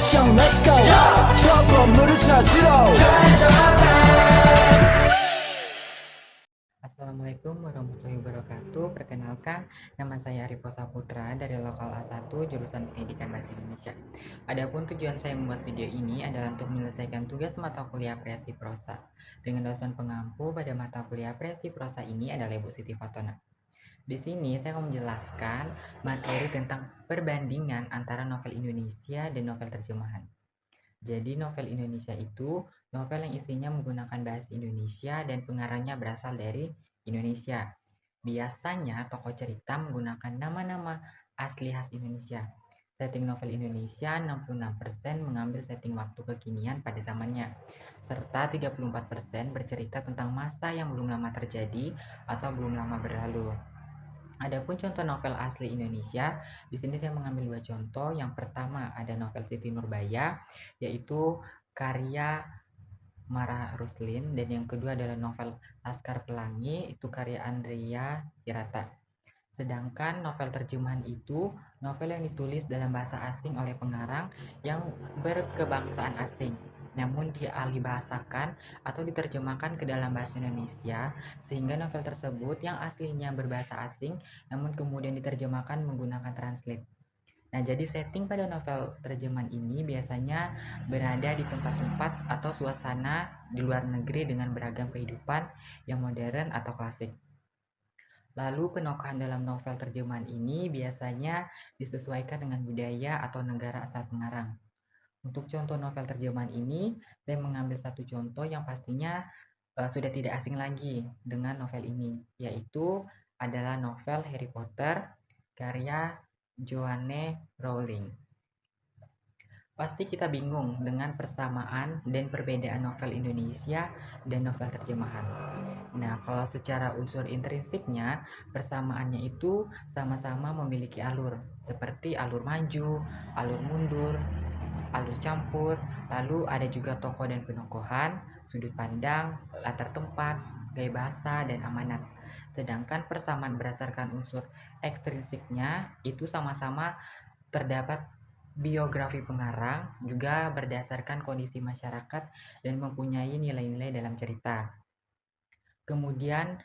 action, let's go. 추억 건물을 찾으러. Assalamualaikum warahmatullahi wabarakatuh. Perkenalkan, nama saya Arifo Saputra dari Lokal A1 jurusan Pendidikan Bahasa Indonesia. Adapun tujuan saya membuat video ini adalah untuk menyelesaikan tugas mata kuliah Apresiasi Prosa. Dengan dosen pengampu pada mata kuliah Apresiasi Prosa ini adalah Ibu Siti Fatona. Di sini saya akan menjelaskan materi tentang perbandingan antara novel Indonesia dan novel terjemahan. Jadi novel Indonesia itu novel yang isinya menggunakan bahasa Indonesia dan pengarangnya berasal dari Indonesia. Biasanya tokoh cerita menggunakan nama-nama asli khas Indonesia. Setting novel Indonesia 66% mengambil setting waktu kekinian pada zamannya, serta 34% bercerita tentang masa yang belum lama terjadi atau belum lama berlalu. Adapun contoh novel asli Indonesia, di sini saya mengambil dua contoh. Yang pertama ada novel Siti Nurbaya, yaitu karya Mara Ruslin, dan yang kedua adalah novel Laskar Pelangi, itu karya Andrea Hirata. Sedangkan novel terjemahan itu novel yang ditulis dalam bahasa asing oleh pengarang yang berkebangsaan asing, namun dialihbahasakan atau diterjemahkan ke dalam bahasa Indonesia, sehingga novel tersebut yang aslinya berbahasa asing namun kemudian diterjemahkan menggunakan translate. Nah, jadi setting pada novel terjemahan ini biasanya berada di tempat-tempat atau suasana di luar negeri dengan beragam kehidupan yang modern atau klasik. Lalu penokohan dalam novel terjemahan ini biasanya disesuaikan dengan budaya atau negara asal pengarang. Untuk contoh novel terjemahan ini, saya mengambil satu contoh yang pastinya sudah tidak asing lagi dengan novel ini, yaitu adalah novel Harry Potter karya Joanne Rowling. Pasti kita bingung dengan persamaan dan perbedaan novel Indonesia dan novel terjemahan. Nah, kalau secara unsur intrinsiknya, persamaannya itu sama-sama memiliki alur, seperti alur maju, alur mundur, alur campur, lalu ada juga tokoh dan penokohan, sudut pandang, latar tempat, gaya bahasa, dan amanat. Sedangkan persamaan berdasarkan unsur ekstrinsiknya itu sama-sama terdapat biografi pengarang, juga berdasarkan kondisi masyarakat dan mempunyai nilai-nilai dalam cerita. Kemudian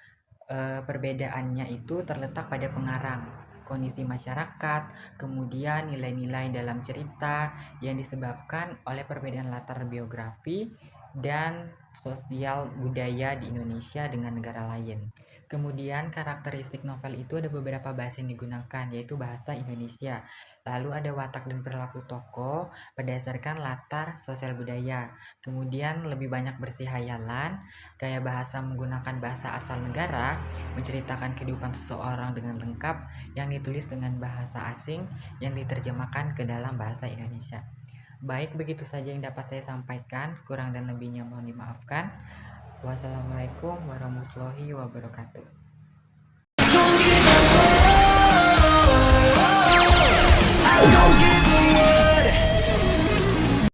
perbedaannya itu terletak pada pengarang, kondisi masyarakat, kemudian nilai-nilai dalam cerita yang disebabkan oleh perbedaan latar biografi dan sosial budaya di Indonesia dengan negara lain. Kemudian karakteristik novel itu ada beberapa bahasa yang digunakan, yaitu bahasa Indonesia. Lalu ada watak dan perilaku tokoh berdasarkan latar sosial budaya. Kemudian lebih banyak bersih hayalan, gaya bahasa menggunakan bahasa asal negara, menceritakan kehidupan seseorang dengan lengkap yang ditulis dengan bahasa asing yang diterjemahkan ke dalam bahasa Indonesia. Baik, begitu saja yang dapat saya sampaikan. Kurang dan lebihnya mohon dimaafkan. Wassalamualaikum warahmatullahi wabarakatuh. Don't give